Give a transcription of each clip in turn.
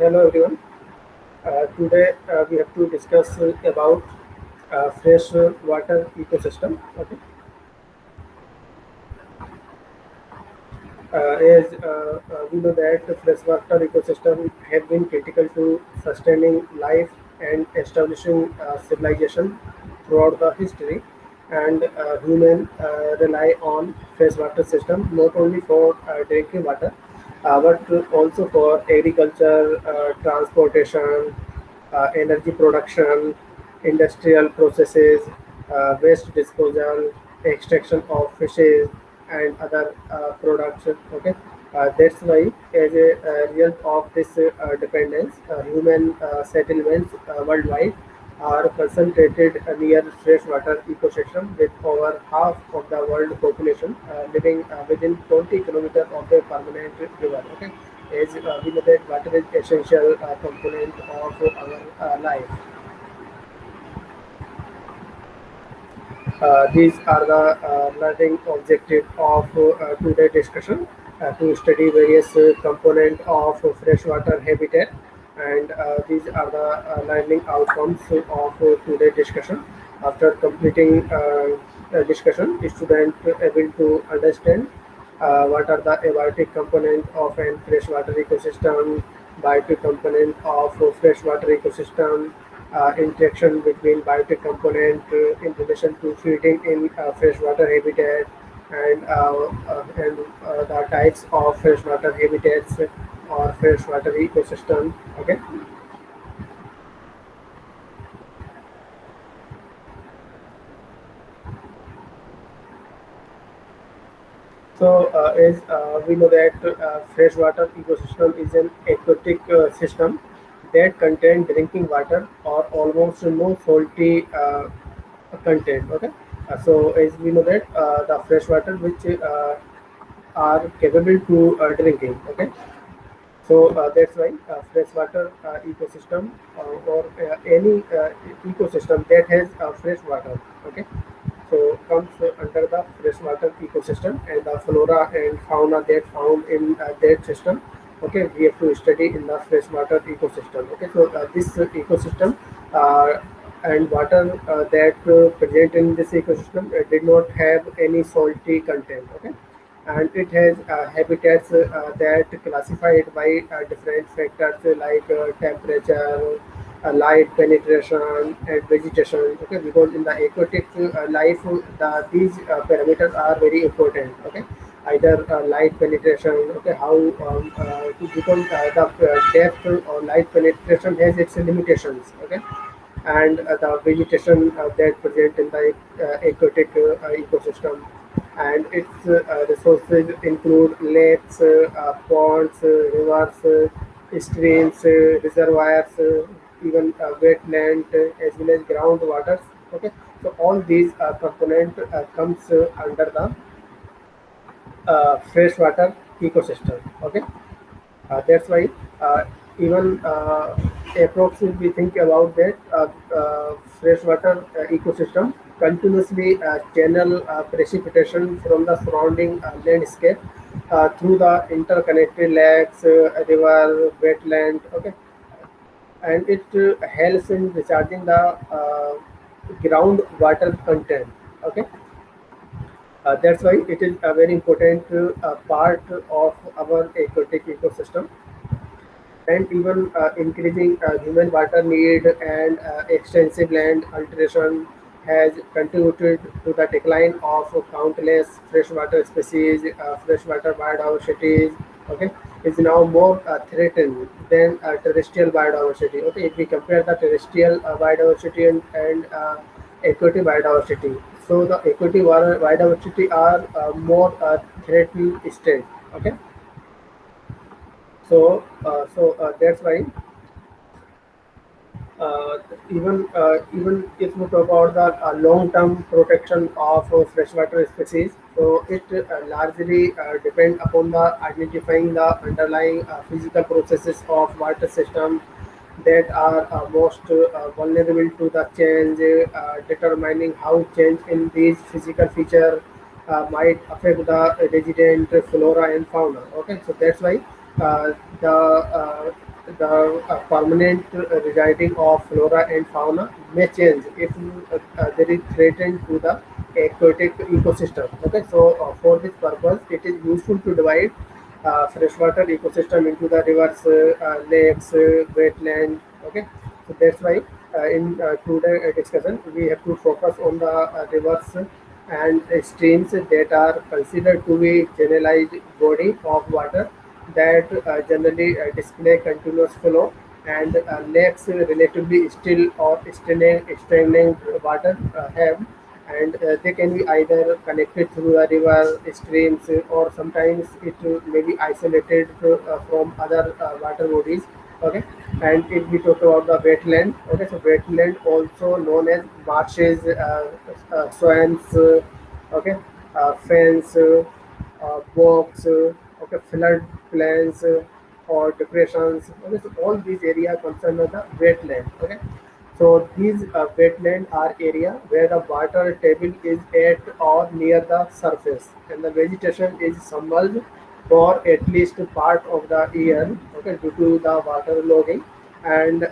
Hello everyone. Today we have to discuss about fresh water ecosystem. Okay. As we know that the freshwater ecosystem have been critical to sustaining life and establishing civilization throughout the history, and human rely on freshwater system not only for drinking water, but also for agriculture, transportation, energy production, industrial processes, waste disposal, extraction of fishes, and other products. Okay, that's why, as a result of this dependence, human settlements worldwide are concentrated near freshwater ecosystem, with over half of the world population living within 20 kilometers of a permanent river. Okay, as we know that water is essential component of our life. These are the learning objective of today's discussion, to study various component of freshwater habitat, and these are the learning outcomes of today's discussion. After completing discussion, students able to understand what are the abiotic component of an freshwater ecosystem, biotic component of freshwater ecosystem, interaction between biotic component in relation to feeding in freshwater habitat, and the types of freshwater habitats or freshwater ecosystem. Okay. So, as we know that freshwater ecosystem is an aquatic system that contains drinking water or almost no salty content. Okay, so as we know that the freshwater which are capable to drinking. Okay, so that's why freshwater ecosystem or any ecosystem that has fresh water. Okay, so comes under the freshwater ecosystem, and the flora and fauna that found in that system. Okay, we have to study in the freshwater ecosystem. Okay, so this ecosystem uh, and water that present in this ecosystem did not have any salty content. Okay, and it has habitats that classified by different factors like temperature, light penetration, and vegetation. Okay, because in the aquatic life, these parameters are very important. Okay, either light penetration. Okay, how because the depth or light penetration has its limitations. Okay, and the vegetation that present in the aquatic ecosystem, and its resources include lakes, ponds, rivers, streams, reservoirs, even wetland, as well as groundwaters. Okay, so all these component comes under the freshwater ecosystem. Okay, that's why uh, even approximately we think about that freshwater ecosystem continuously channel precipitation from the surrounding landscape through the interconnected lakes, river, wetland. Okay, and it helps in recharging the groundwater content. Okay, that's why it is a very important part of our aquatic ecosystem, and even increasing human water need and extensive land alteration has contributed to the decline of countless freshwater species. Freshwater biodiversity, okay, is now more threatened than terrestrial biodiversity. Okay, if we compare the terrestrial biodiversity and aquatic biodiversity, so the aquatic biodiversity are more threatened state. Okay, so that's why uh, even if we talk about the long-term protection of freshwater species, so it largely depend upon the identifying the underlying physical processes of water system that are most vulnerable to the change, determining how change in these physical feature might affect the resident flora and fauna. Okay, so that's why the the permanent residing of flora and fauna may change if there is threatened to the aquatic ecosystem. Okay, so for this purpose, it is useful to divide freshwater ecosystem into the rivers, lakes, wetland. Okay, so that's why in today's discussion we have to focus on the rivers and streams that are considered to be generalized body of water that generally display continuous flow, and lakes relatively still or stagnant water have, and they can be either connected through a river, streams, or sometimes it may be isolated from other water bodies. Okay, and if we talk about the wetland, okay, so wetland also known as marshes, swamps, okay, fens, bogs, okay, flood plains, or depressions. Okay, so all these areas concerned with the wetland. Okay, so these wetland are area where the water table is at or near the surface, and the vegetation is submerged for at least part of the year. Okay, due to the water logging, and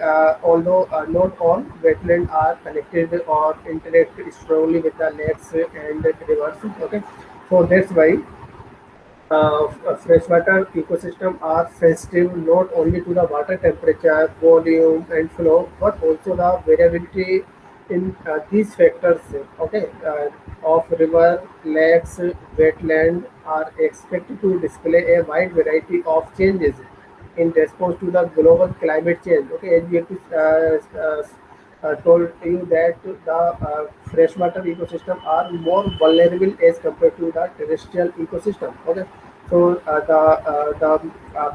although not all wetland are connected or interact strongly with the lakes and rivers. Okay, so that's why freshwater ecosystem are sensitive not only to the water temperature, volume, and flow, but also the variability in these factors. Okay, of river, lakes, wetland are expected to display a wide variety of changes in response to the global climate change. Okay, as we have told you that the freshwater ecosystem are more vulnerable as compared to the terrestrial ecosystem. Okay, so the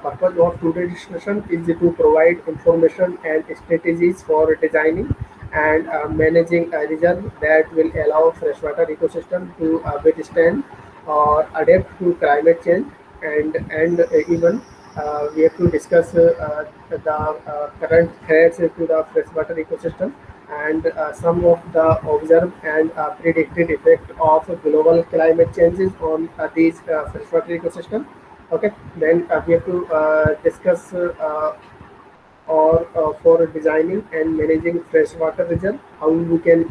purpose of today's discussion is to provide information and strategies for designing and managing a reserve that will allow freshwater ecosystem to withstand or adapt to climate change, and even we have to discuss the current threats to the freshwater ecosystem, and some of the observed and predicted effect of global climate changes on these freshwater ecosystem. Okay, then we have to discuss or for designing and managing freshwater reserve, how we can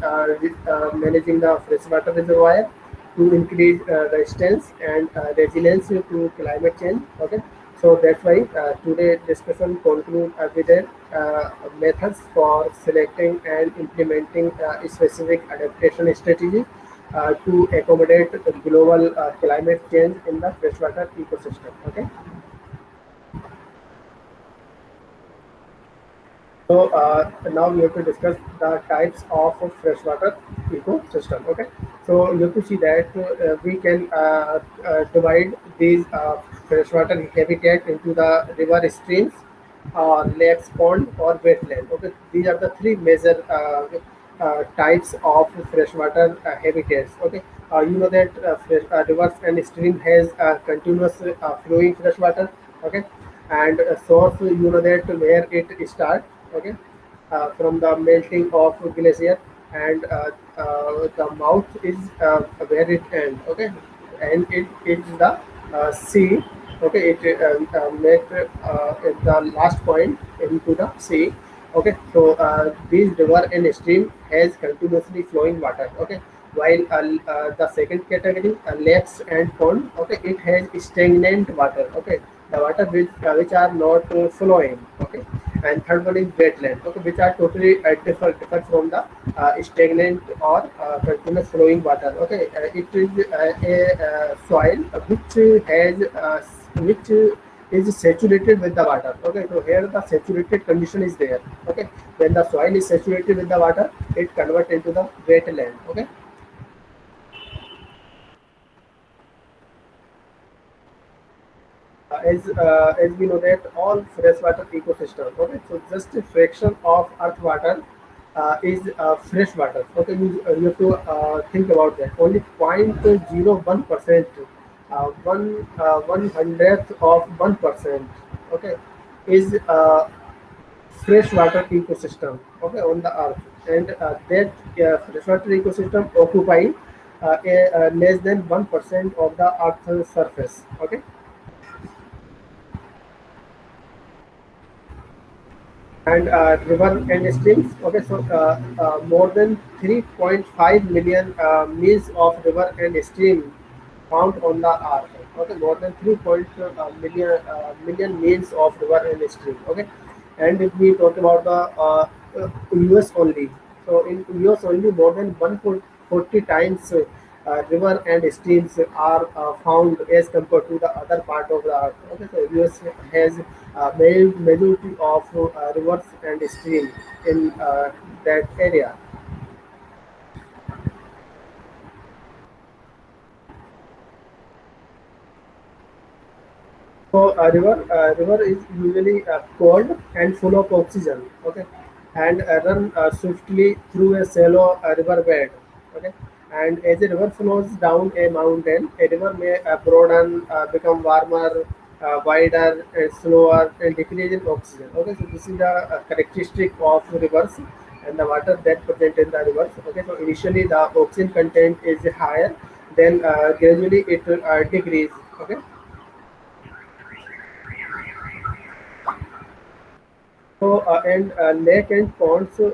managing the freshwater reservoir to increase resistance and resilience to climate change. Okay, so that's why today discussion conclude with the methods for selecting and implementing specific adaptation strategies to accommodate global climate change in the freshwater ecosystem. Okay. So now we have to discuss the types of freshwater ecosystem. Okay, so you have to see that we can divide these freshwater habitat into the river, streams, lakes, pond, or wetland. Okay, these are the three major types of freshwater habitats. Okay, you know that rivers and stream has continuous flowing freshwater. Okay, and source, you know that where it starts. Okay, from the melting of glacier, and the mouth is where it ends. Okay, and it is the sea. Okay, it make the last point into the sea. Okay, so this river and stream has continuously flowing water. Okay, while the second category, lakes and pond. Okay, it has stagnant water. Okay, the water which are not flowing. Okay, and third one is wetland. Okay, which are totally differ from the stagnant or continuous flowing water. Okay, it is a soil which is saturated with the water. Okay, so here the saturated condition is there. Okay, when the soil is saturated with the water, it converts into the wetland. Okay, as we know that all freshwater ecosystem. Okay, so just a fraction of earth water is fresh water. Okay, you have to think about that. Only 0.01%, one hundredth of 1%. Okay, is freshwater ecosystem. Okay, on the earth, and that freshwater ecosystem occupy less than 1% of the earth's surface. Okay. and river and streams. Okay, so more than 3.5 million miles of river and stream found on the earth. Okay, more than 3 million miles of river and stream. Okay, and if we talk about the US only, so in US only more than 140 times river and streams are found as compared to the other part of the earth. Okay, so US has majority of rivers and streams in that area. So river is usually cold and full of oxygen. Okay, and run swiftly through a shallow river bed. Okay, and as a river flows down a mountain, a river may broaden, become warmer, wider, and slower, and decrease in oxygen. Okay, so this is the characteristic of rivers and the water that present in the rivers. Okay, so initially the oxygen content is higher, then gradually it decrease. Okay. So and lake and ponds. So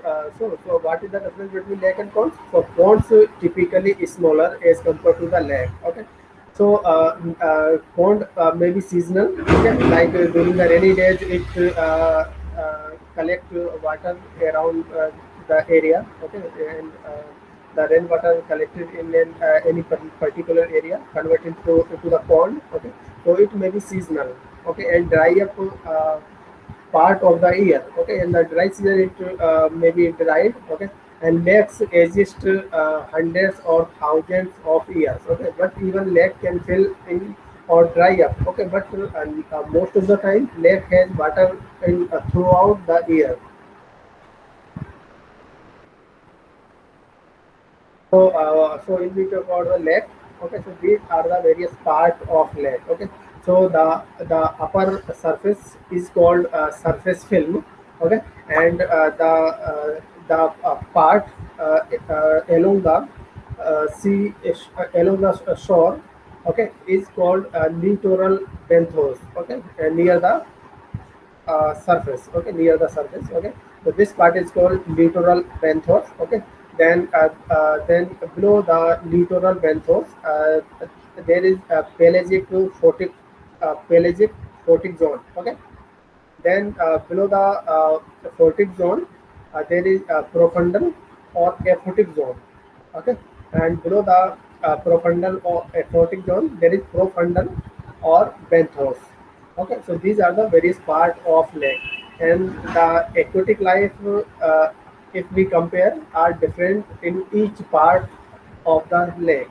what is the difference between lake and ponds? So ponds typically is smaller as compared to the lake. Okay. So pond may be seasonal. Okay. Like during the rainy days, it collect water around the area. Okay. And the rainwater collected in any particular area converted into the pond. Okay. So it may be seasonal. Okay. And dry up. Part of the year. Okay, in the dry season it may be dried. Okay, and lakes exist hundreds or thousands of years. Okay, but even lake can fill in or dry up. Okay, but most of the time lake has water in throughout the year. So if we talk about the lake, okay, so these are the various parts of lake. Okay, so the upper surface is called surface film. Okay, and the part along the along the shore, okay, is called littoral benthos. Okay, near the surface. Okay, near the surface. Okay, so this part is called littoral benthos. Okay, then below the littoral benthos there is a pelagic photic zone. Okay, then below the photic zone there is a profundal or aphotic zone. Okay, and below the profundal or aphotic zone there is profundal or benthos. Okay, so these are the various part of lake, and the aquatic life, if we compare, are different in each part of the lake.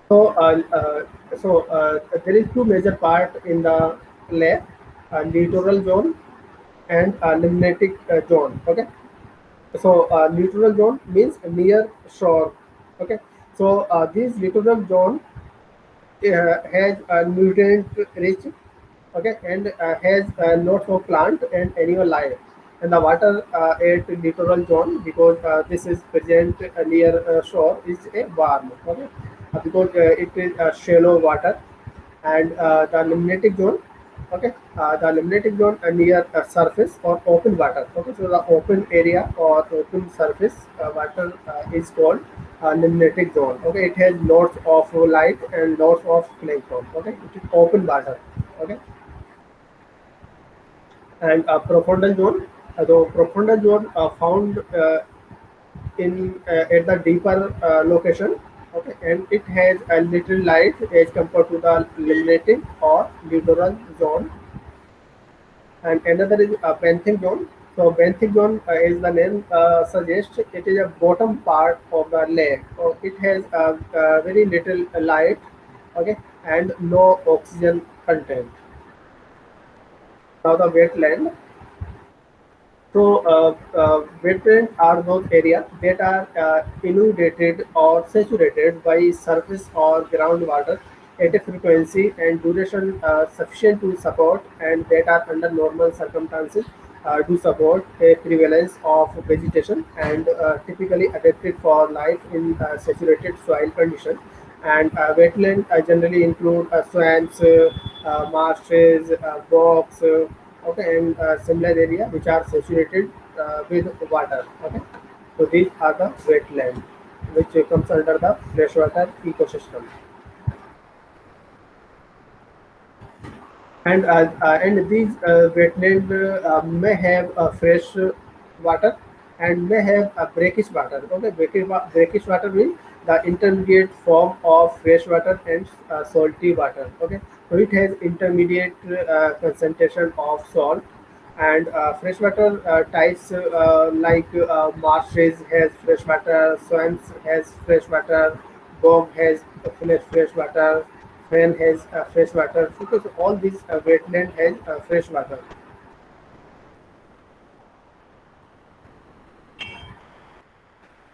So, there is two major part in the lake: littoral zone and limnatic zone. Okay, so littoral zone means near shore. Okay, so this littoral zone has a nutrient rich. Okay, and has lots of plant and animal life, and the water at littoral zone, because this is present near shore, is a warm. Okay, because it is shallow water, and the limnatic zone. Okay, the limnatic zone near surface or open water. Okay, so the open area or open surface water is called limnatic zone. Okay, it has lots of light and lots of plankton. Okay, it is open water. Okay, and profundal zone. The profundal zone found in at the deeper location. Okay, and it has a little light as compared to the limnatic or littoral zone. And another is a benthic zone. So benthic zone, as the name suggests, it is a bottom part of the lake. So it has very little light, okay, and low oxygen content. Now the wetland. So wetlands are those areas that are inundated or saturated by surface or groundwater at a frequency and duration sufficient to support, and that are under normal circumstances to support a prevalence of vegetation, and typically adapted for life in saturated soil condition. And wetland generally include swamps, marshes, bogs, okay, and similar area which are saturated with water. Okay, so these are the wetland, which comes under the freshwater ecosystem. And these wetland may have fresh water and may have brackish water. Okay, brackish water means the intermediate form of fresh water and salty water. Okay, so it has intermediate concentration of salt, and freshwater types like marshes has freshwater, swamps has freshwater, bog has freshwater, fen has freshwater. Because all these wetland has freshwater.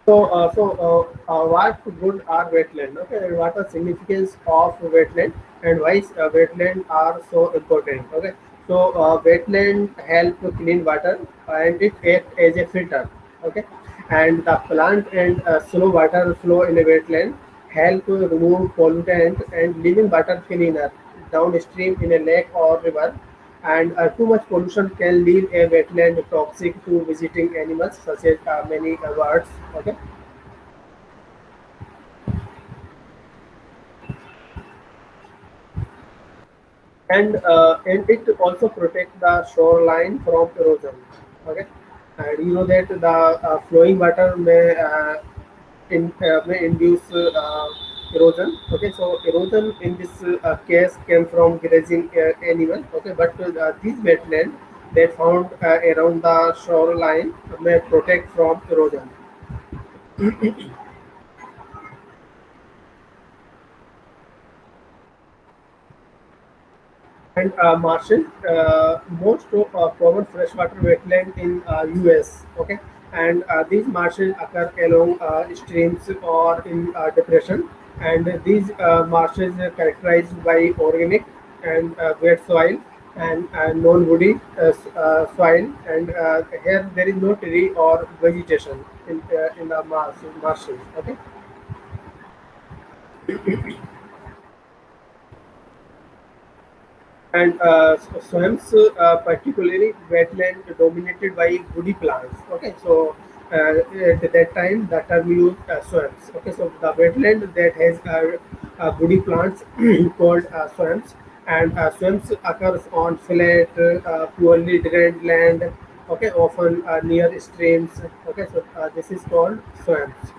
What good are wetland? Okay, and what are significance of wetland and why wetland are so important? Okay, so wetland help to clean water and it act as a filter. Okay, and the plant and slow water flow in a wetland help to remove pollutant and leaving water cleaner downstream in a lake or river. And too much pollution can leave a wetland toxic to visiting animals such as many birds. Okay, and it also protect the shoreline from erosion. Okay, and you know that the flowing water may induce erosion. Okay, so erosion in this case came from grazing animal. Okay, but these wetland they found around the shoreline may protect from erosion. And marshes, most of common freshwater wetland in US. Okay, and these marshes occur along streams or in depression, and these marshes are characterized by organic and wet soil and non-woody soil, and here there is no tree or vegetation in the marshes. Okay. And swamps, particularly wetland dominated by woody plants. Okay, so at that time the term used swamps. Okay, so the wetland that has woody plants called swamps, and swamps occurs on flat, poorly drained land. Okay, often near streams. Okay, so this is called swamps.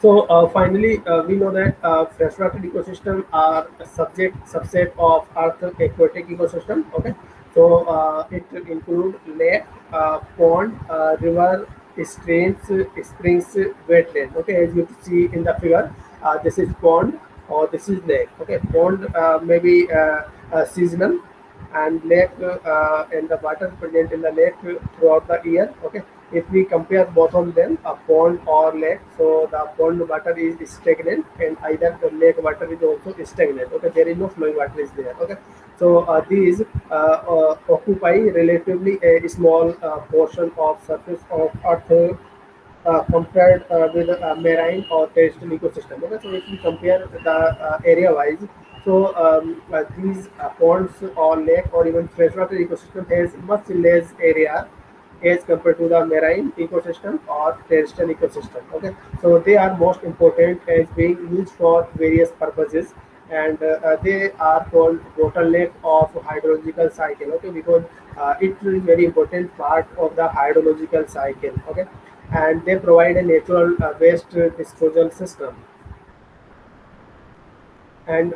So finally, we know that freshwater ecosystem are a subset of Earth aquatic ecosystem. Okay, so it include lake, pond, river, streams, springs, wetland. Okay, as you see in the figure, this is pond or this is lake. Okay, pond may be seasonal, and lake and the water present in the lake throughout the year. Okay, if we compare both of them, a pond or lake, so the pond water is stagnant and either the lake water is also stagnant. Okay, there is no flowing water is there. Okay, so these occupy relatively a small portion of surface of earth compared with marine or terrestrial ecosystem. Okay, so if we compare the area wise, so these ponds or lake or even freshwater ecosystem has much less area as compared to the marine ecosystem or terrestrial ecosystem. Okay, so they are most important as being used for various purposes, and they are called bottleneck of hydrological cycle. Okay, because it is very important part of the hydrological cycle. Okay, and they provide a natural waste disposal system. And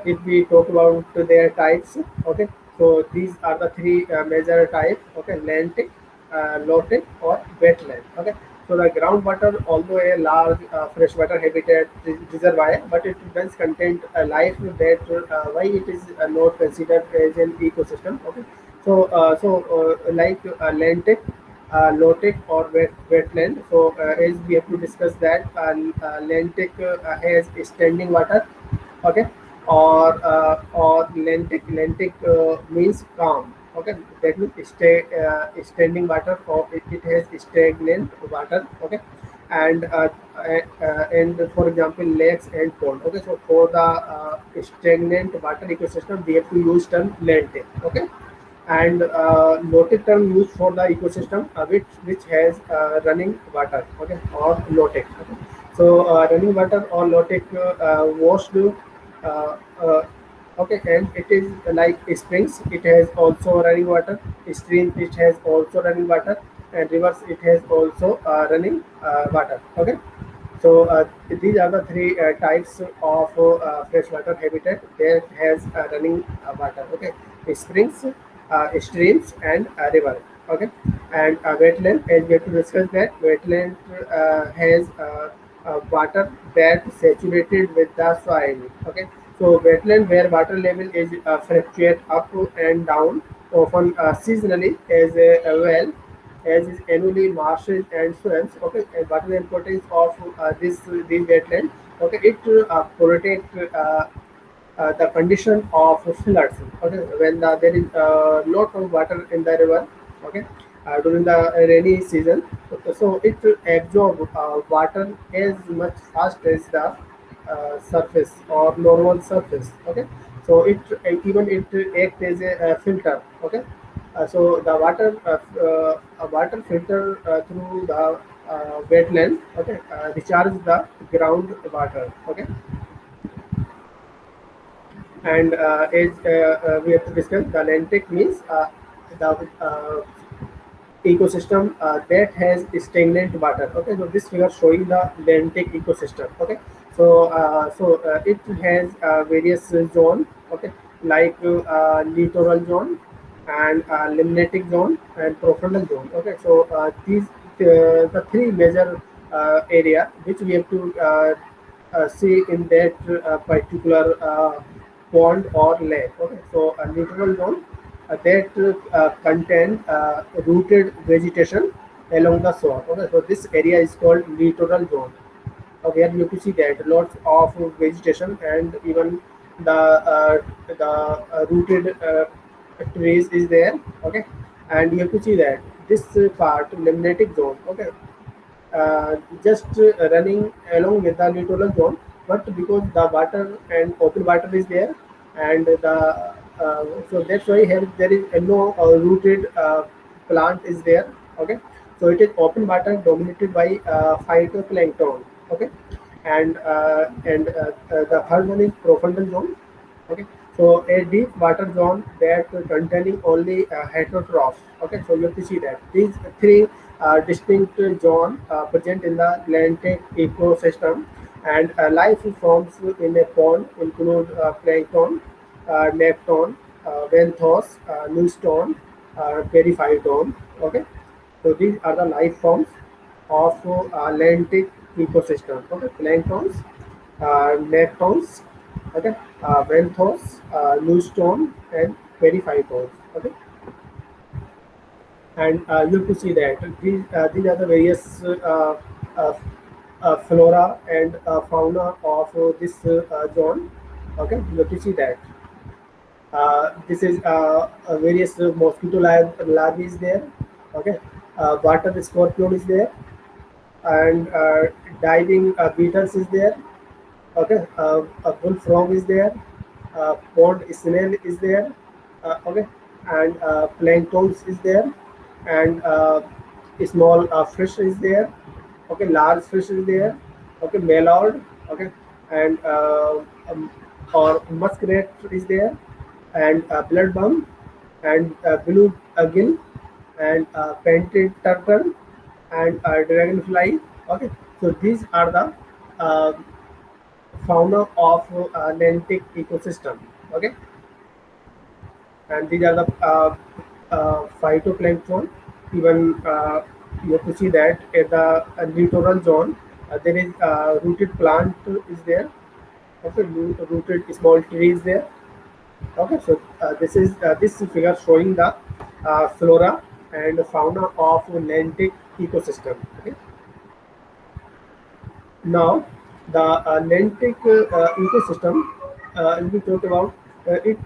if we talk about their types, okay, so these are the three major types. Okay, lentic, lotic, or wetland. Okay, so the groundwater, although a large freshwater habitat reservoir, but it does contain a life that why it is not considered as an ecosystem. Okay, so like lentic, lotic, or wetland. So as we have to discuss that lentic has standing water. Okay, or lentic means calm. Okay, that means standing water, or it has stagnant water. Okay, and for example lakes and pond. Okay, so for the stagnant water ecosystem we have to use term lentic. Okay, and lotic term used for the ecosystem which has running water. Okay, or lotic. Okay. So running water or lotic washed uh, uh, okay, and it is like springs, it has also running water, streams it has also running water, and rivers it has also running water. Okay, so these are the three types of freshwater habitat that has running water. Okay, springs, streams, and river. Okay, and wetland, as we have to discuss that wetland has water that saturated with the soil. Okay, so wetland where water level is fluctuate up and down, often seasonally as well as is annually marshes and swamps. Okay, and what is the importance of these wetlands? Okay, it protect the condition of floods. Okay, when there is lot of water in the river. Okay, during the rainy season, okay, so it absorb water as much fast as the surface or normal surface. Okay, so it even it act as a filter. Okay, so the water filter through the wetland. Okay, recharge the ground water. Okay, and we have to discuss the lentic means the ecosystem that has stagnant water. Okay, so this figure showing the lentic ecosystem. Okay, so it has various zone. Okay, like littoral zone and limnatic zone and profundal zone. Okay, so these the three major area which we have to see in that particular pond or lake. Okay, so a littoral zone that contain rooted vegetation along the shore. Okay, so this area is called littoral zone. Where you can see that lots of vegetation and even the rooted trees is there. Okay, and you have to see that this part limnatic zone. Okay, just running along with the littoral zone, but because the water and open water is there, and so that's why here there is no rooted plant is there. Okay, so it is open water dominated by phytoplankton. Okay, and the third one is profundal zone. Okay, so a deep water zone that containing only heterotrophs. Okay, so you have to see that these three distinct zones present in the Atlantic ecosystem, and life forms in a pond include plankton, nepton, benthos, newstone, periphyton. Okay, so these are the life forms of Atlantic ecosystem. Okay, planktons, neptons, okay, benthos, newstone, and periphytons. Okay, and you have to see that these are the various uh, flora and fauna of this zone. Okay, you have to see that this is various mosquito larvae is there. Okay, water scorpion is there, and diving beetles is there. Okay, a bullfrog is there, pond snail is there. Okay, and planktons is there, and small fish is there. Okay, large fish is there. Okay, mallard. Okay, and or muskrat is there, and bloodworm, and blue gill, and painted turtle, and dragonfly. Okay, so these are the uh, fauna of Atlantic ecosystem. Okay, and these are the phytoplankton. Even you have to see that at the littoral zone there is rooted plant is there. Okay, rooted small trees there. Okay, so this is this figure showing the flora and fauna of Atlantic ecosystem. Okay, now the Atlantic ecosystem, we talk about it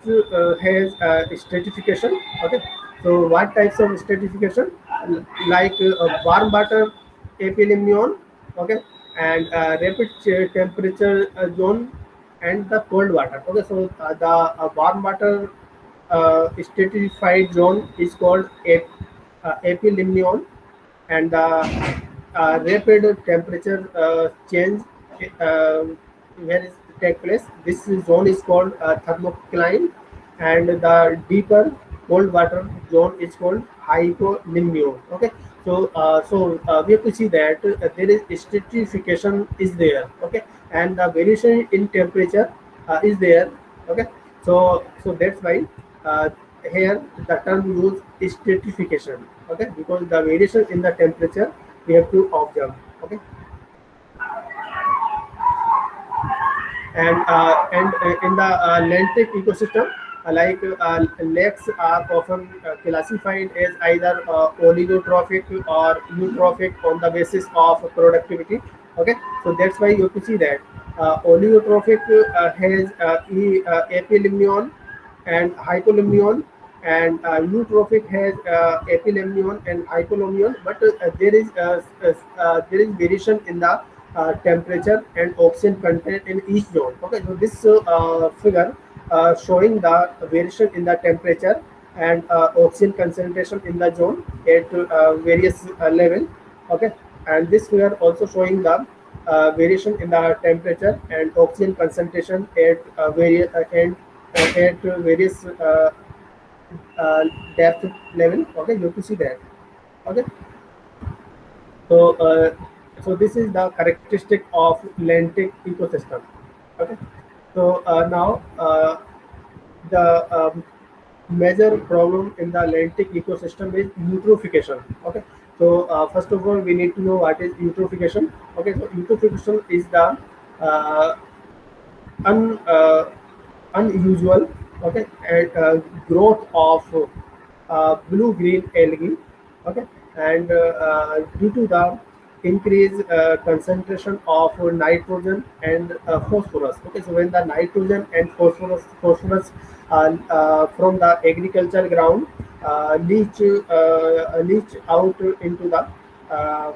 has stratification. Okay, so what types of stratification? Like warm water apolemnion, okay, and rapid temperature zone and the cold water. Okay, so the warm water stratified zone is called epilimion, and the rapid temperature change uh, where is take place. This zone is called thermocline, and the deeper cold water zone is called hypolimnion. Okay, so we have to see that there is stratification is there. Okay, and the variation in temperature is there. Okay, so that's why uh, here the term used is stratification. Okay, because the variation in the temperature we have to observe. Okay, and in the lentic ecosystem, lakes are often classified as either oligotrophic or eutrophic on the basis of productivity. Okay, so that's why you have to see that oligotrophic has epilimion and hypolimnion, and eutrophic has epilimnion and hypolimnion, but there is variation in the temperature and oxygen content in each zone. Okay, so this figure showing the variation in the temperature and oxygen concentration in the zone at various level. Okay, and this figure also showing the variation in the temperature and oxygen concentration at various uh, depth level. Okay, you have to see that. Okay, so this is the characteristic of lentic ecosystem. Okay, so now the major problem in the lentic ecosystem is eutrophication. Okay, so first of all we need to know what is eutrophication. Okay, so eutrophication is the uh, un, unusual, okay, and growth of blue green algae. Okay, and due to the increased concentration of nitrogen and phosphorus. Okay, so when the nitrogen and phosphorus from the agricultural ground leach out into the uh,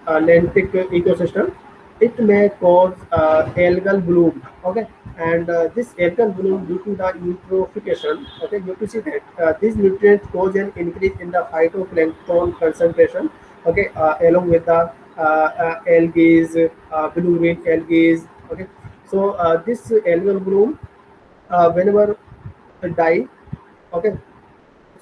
lentic ecosystem, it may cause algal bloom. Okay, and this algal bloom due to the eutrophication. Okay, you have to see that these nutrients cause an increase in the phytoplankton concentration. Okay, along with the algae, blue green algae. Okay, so this algal bloom, whenever die, okay,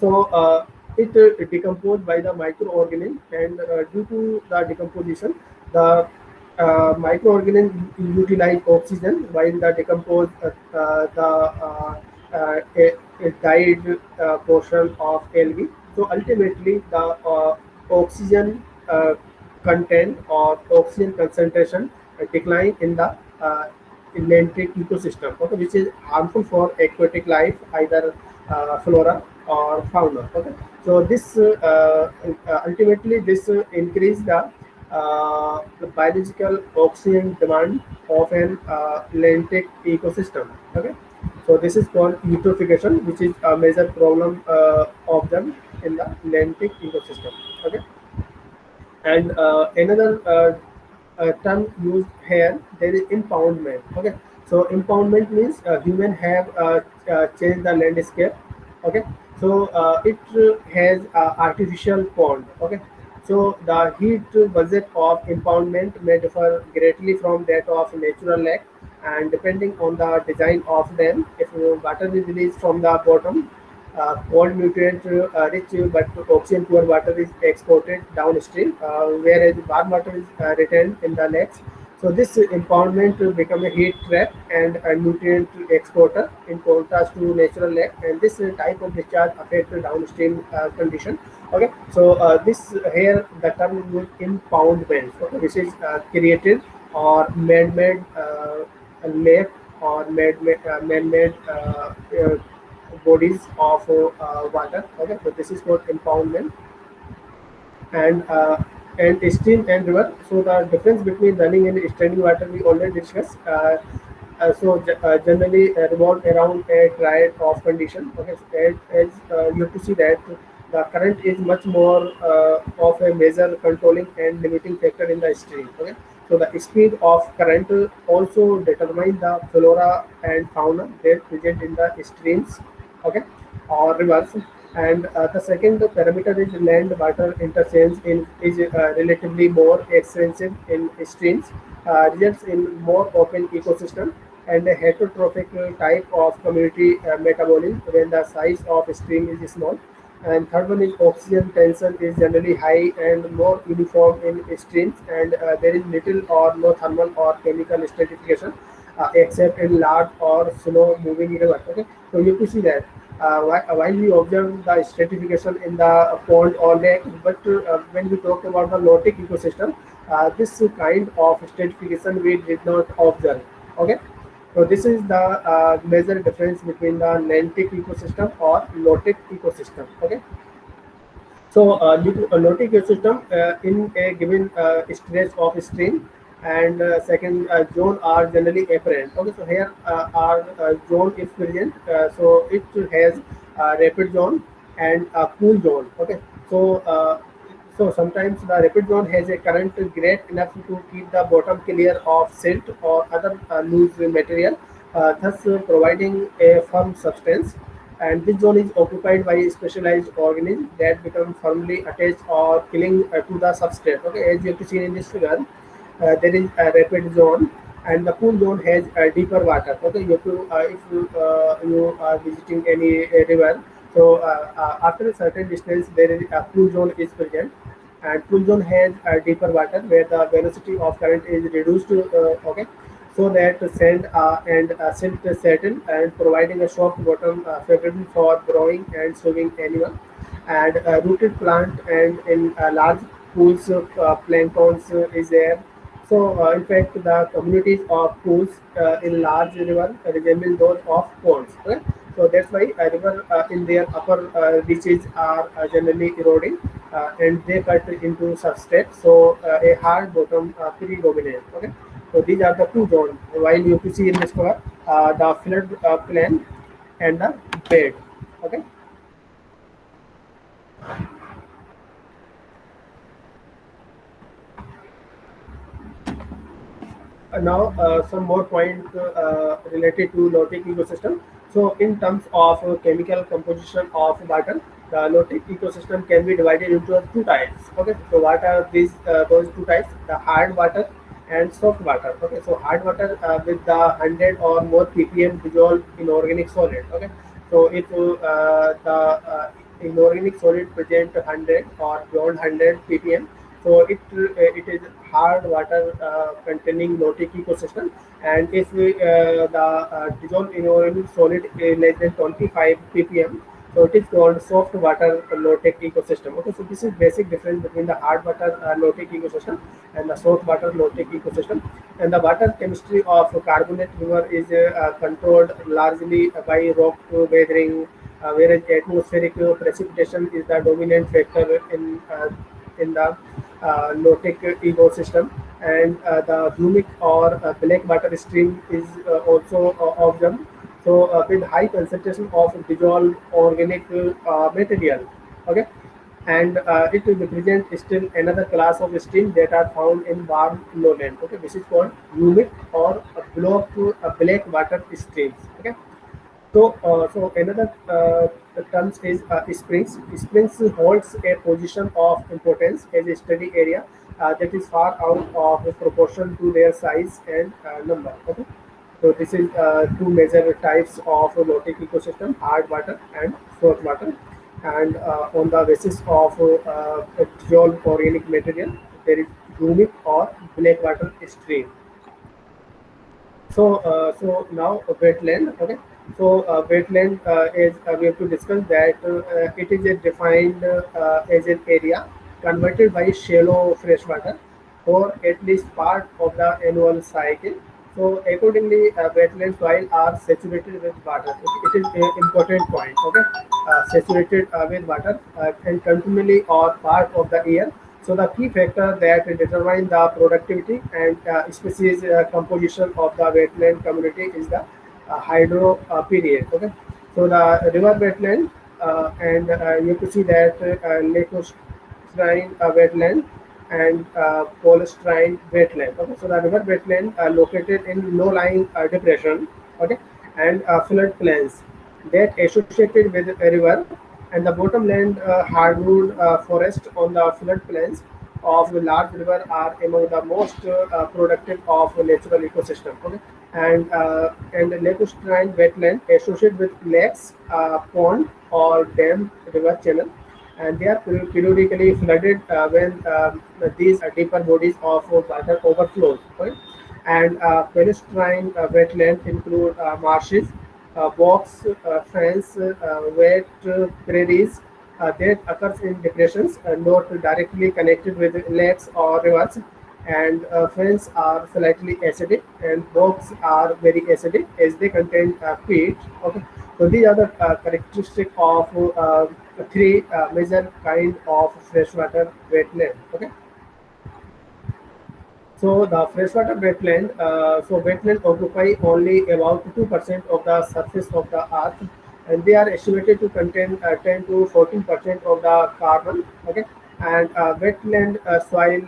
so it decomposed by the microorganism, and due to the decomposition, the microorganism utilize oxygen while the decomposed the a died portion of algae. So ultimately, the oxygen content or oxygen concentration decline in the lentic ecosystem, okay, which is harmful for aquatic life, either flora or fauna. Okay, so this ultimately this increase the biological oxygen demand of an lentic ecosystem. Okay, so this is called eutrophication, which is a major problem of them in the lentic ecosystem. Okay, and another term used here, there is impoundment. Okay, so impoundment means human have changed the landscape. Okay, so it has artificial pond. Okay, so the heat budget of impoundment may differ greatly from that of natural lake, and depending on the design of them, if water is released from the bottom, cold nutrient rich but oxygen poor water is exported downstream, whereas warm water is retained in the lakes. So this impoundment will become a heat trap and a nutrient exporter in contrast to natural lake, and this type of discharge affects the downstream condition. Okay, so this here the term is used impoundment, okay, which is created or man-made lake or man-made bodies of water. Okay, so this is called impoundment, and stream and river. So the difference between running and standing water we already discussed. Generally revolve around a dry off condition. Okay, so as you have to see that the current is much more of a major controlling and limiting factor in the stream. Okay, so the speed of current also determine the flora and fauna that present in the streams. Okay, or rivers. And the second parameter is land water interchange in is relatively more extensive in streams, results in more open ecosystem and a heterotrophic type of community metabolism when the size of stream is small. And third one is oxygen tension is generally high and more uniform in streams, and there is little or no thermal or chemical stratification except in large or slow moving rivers. Okay, so you can see that while we observe the stratification in the pond or lake, but when we talk about the lotic ecosystem, this kind of stratification we did not observe. Okay, so this is the major difference between the lentic ecosystem or lotic ecosystem. Okay, so due to a lotic ecosystem in a given stretch of stream and second zone are generally apparent. Okay, so here our zone is present. So it has a rapid zone and a cool zone. Okay, so so sometimes the rapid zone has a current great enough to keep the bottom clear of silt or other loose material, thus providing a firm substance. And this zone is occupied by specialized organisms that become firmly attached or killing to the substrate. Okay, as you have seen in this figure, there is a rapid zone, and the cool zone has deeper water. Okay, you have to if you are visiting any river, so after a certain distance, there is a cool zone is present, and cool zone has deeper water where the velocity of current is reduced. Okay, so that sand and silt settle and providing a soft bottom favorable for growing and swimming animal and rooted plant and in large pools planktons is there. So in fact the communities of pools in large river resemble those of ponds. Okay? So that's why a river in their upper reaches are generally eroding and they cut into substrate. So a hard bottom predominant. Okay, so these are the two zones. While you can see in this cover, the flood plain and the bed. Okay. Now some more point related to lotic ecosystem. So in terms of chemical composition of water, the lotic ecosystem can be divided into two types. Okay, so what are these those two types? The hard water and soft water. Okay, so hard water with the 100 or more ppm dissolved inorganic solid. Okay, so if the inorganic solid present 100 or beyond 100 ppm, so it is hard water containing lotic ecosystem. And if the dissolved inorganic solid is less than 25 ppm, so it is called soft water lotic ecosystem. Okay, so this is basic difference between the hard water lotic ecosystem and the soft water lotic ecosystem. And the water chemistry of carbonate river is controlled largely by rock weathering, whereas atmospheric precipitation is the dominant factor in the lotic ecosystem. And the humic or black water stream is also observed. So with high concentration of dissolved organic material. Okay, and it represents still another class of stream that are found in warm lowland. Okay, this is called humic or black water streams. Okay, so, so another terms is springs. Springs holds a position of importance as a study area that is far out of proportion to their size and number. Okay, so this is two major types of lotic ecosystem: hard water and soft water. And on the basis of dissolved organic material, there is humic or black water stream. So, so now wetland. Okay. So wetland is we have to discuss that it is a defined as an area converted by shallow freshwater for at least part of the annual cycle. So accordingly, wetland soil are saturated with water. It is an important point. Okay, saturated with water and continually or part of the year. So the key factor that determine the productivity and species composition of the wetland community is the hydro period. Okay, so the river wetland and you can see that lacustrine wetland and polystrine wetland. Okay, so the river wetland are located in low-lying depression. Okay, and floodplains that associated with a river, and the bottomland hardwood forest on the floodplains of the large river are among the most productive of natural ecosystem. Okay, and the lacustrine wetland associated with lakes, pond, or dam river channel, and they are periodically flooded when these deeper bodies of water overflows. Right? And pedestrian wetlands include marshes, bogs, fens, wet prairies that occurs in depressions not directly connected with lakes or rivers. And fens are slightly acidic, and bogs are very acidic as they contain peat. Okay, so these are the characteristic of three major kind of freshwater wetland. Okay. So the freshwater wetland, wetland occupy only about 2% of the surface of the earth, and they are estimated to contain 10 to 14% of the carbon. Okay, and wetland soil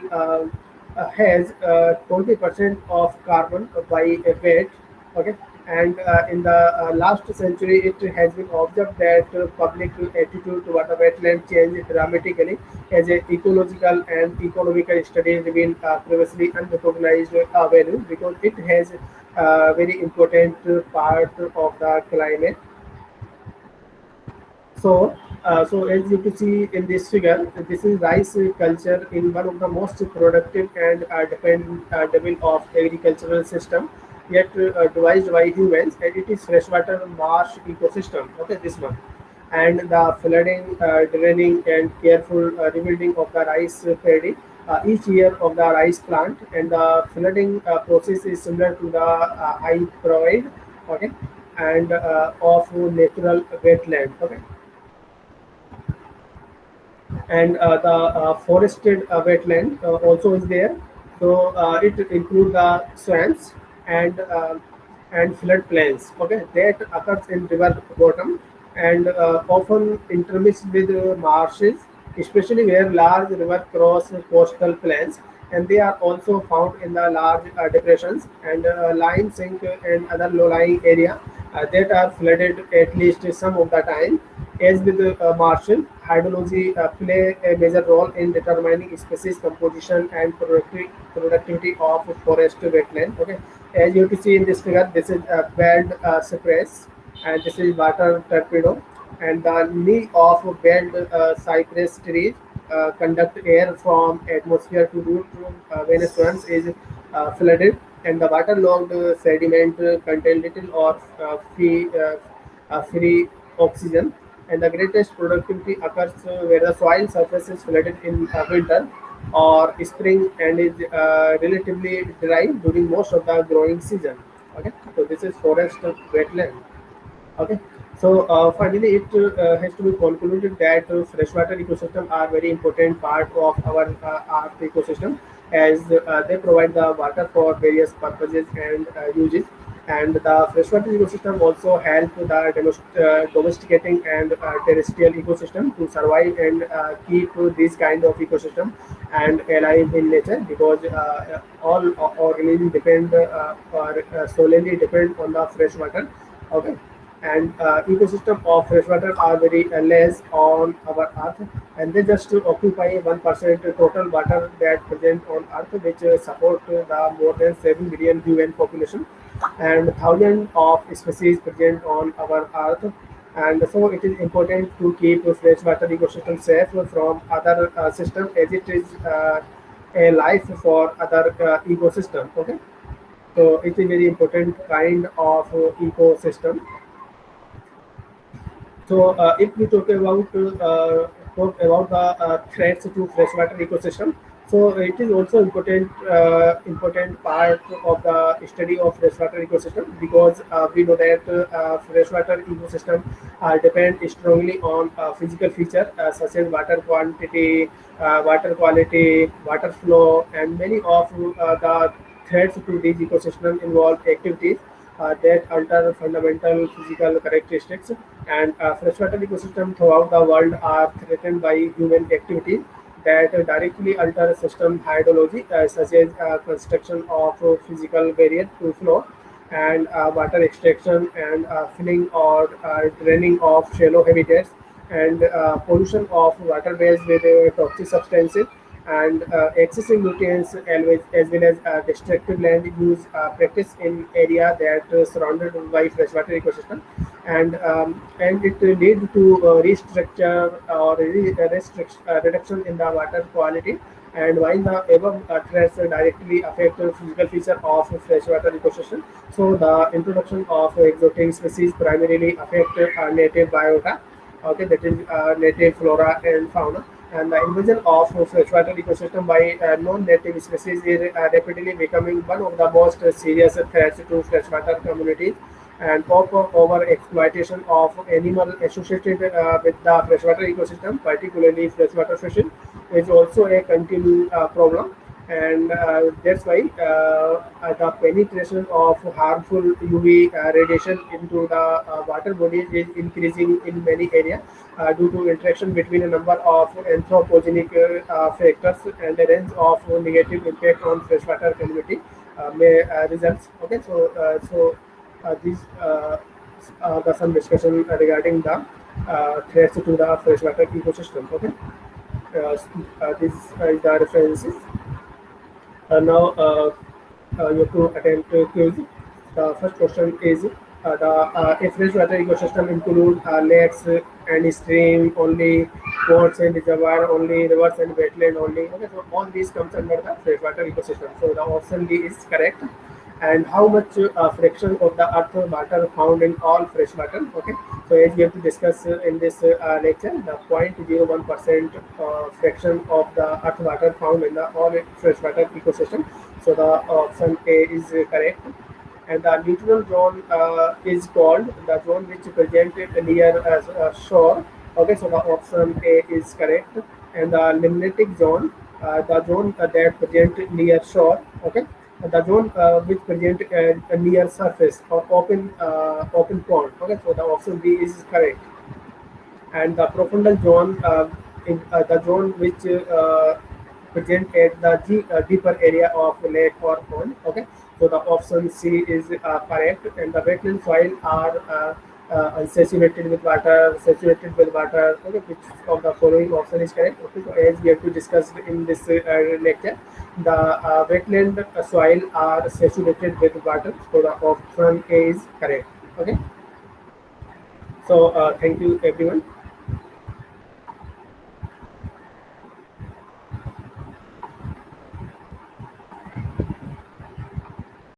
has 20% of carbon by weight. Okay, and in the last century, it has been observed that public attitude toward the wetland changed dramatically as a ecological and economical studies remain previously unrecognized value because it has very important part of the climate. So as you can see in this figure, this is rice culture in one of the most productive and dependable of agricultural system, yet devised by humans, and it is freshwater marsh ecosystem. Okay, this one, and the flooding, draining, and careful rebuilding of the rice paddy each year of the rice plant, and the flooding process is similar to the I provide. Okay, and of natural wetland. Okay, and the forested wetland also is there. So it includes the swamps and floodplains. Okay, that occurs in river bottom and often intermixed with marshes, especially where large river cross coastal plains. And they are also found in the large depressions and lime sink and other low-lying area that are flooded at least some of the time. As with Marshall, hydrology play a major role in determining species composition and productivity of forest wetland. Okay, as you can see in this figure, this is a bed cypress, and this is water torpedo, and the knee of bed cypress trees conduct air from atmosphere to root when a swamp is flooded, and the waterlogged sediment contain little or free oxygen, and the greatest productivity occurs where the soil surface is flooded in winter or spring and is relatively dry during most of the growing season. Okay, so this is forest wetland. Okay, so finally, it has to be concluded that freshwater ecosystem are very important part of our Earth ecosystem, as they provide the water for various purposes and uses. And the freshwater ecosystem also help the domesticating and terrestrial ecosystem to survive and keep this kind of ecosystem and alive in nature, because all organisms depend or solely depend on the fresh water. Okay, and ecosystem of freshwater are very less on our earth, and they just occupy 1% total water that present on earth, which support the more than 7 billion human population and thousands of species present on our earth. And so it is important to keep freshwater ecosystem safe from other systems, as it is a life for other ecosystem. Okay, so it is very important kind of ecosystem. So, if we talk about the threats to freshwater ecosystem, so it is also important part of the study of freshwater ecosystem, because we know that freshwater ecosystem depend strongly on physical feature such as water quantity, water quality, water flow, and many of the threats to these ecosystem involve activities that alter fundamental physical characteristics. And freshwater ecosystem throughout the world are threatened by human activity that directly alter system hydrology, such as construction of physical barrier to flow and water extraction and filling or draining of shallow habitats and pollution of waterways with toxic substances and excessive nutrients as well as destructive land use practice in area that surrounded by freshwater ecosystem and it lead to restructure or reduction in the water quality. And while the above threats directly affect the physical feature of freshwater ecosystem, so the introduction of exotic species primarily affect native biota, okay, that is native flora and fauna. And the invasion of freshwater ecosystem by non-native species is rapidly becoming one of the most serious threats to freshwater communities. And over exploitation of animal associated with the freshwater ecosystem, particularly freshwater fishing, is also a continuing problem. And that's why the penetration of harmful UV radiation into the water bodies is increasing in many areas due to interaction between a number of anthropogenic factors and a range of negative impact on freshwater community may results. Okay, these the some discussion regarding the threats to the freshwater ecosystem. Okay, this is the references. Now you have to attempt quiz. The first question is the a freshwater ecosystem include lakes and stream only, ponds and reservoir only, rivers and wetland only. Okay, so all these comes under the freshwater ecosystem. So the option D is correct. And how much fraction of the earth water found in all freshwater? Okay, so as we have to discuss in this lecture, the 0.01% fraction of the earth water found in the all freshwater ecosystem. So the option A is correct. And the neutral zone is called the zone which presented near shore. Okay, so the option A is correct. And the limnatic zone, the zone that present near shore. Okay, the zone which present near surface or open pond. Okay, so the option B is correct. And the profundal zone in the zone which present at the deeper area of lake or pond. Okay, so the option C is correct. And the wetland soil are unsaturated with water, saturated with water. Okay, which of the following option is correct? Okay, so as we have to discuss in this lecture, the wetland soil are saturated with water. So the option A is correct. Okay, so thank you everyone.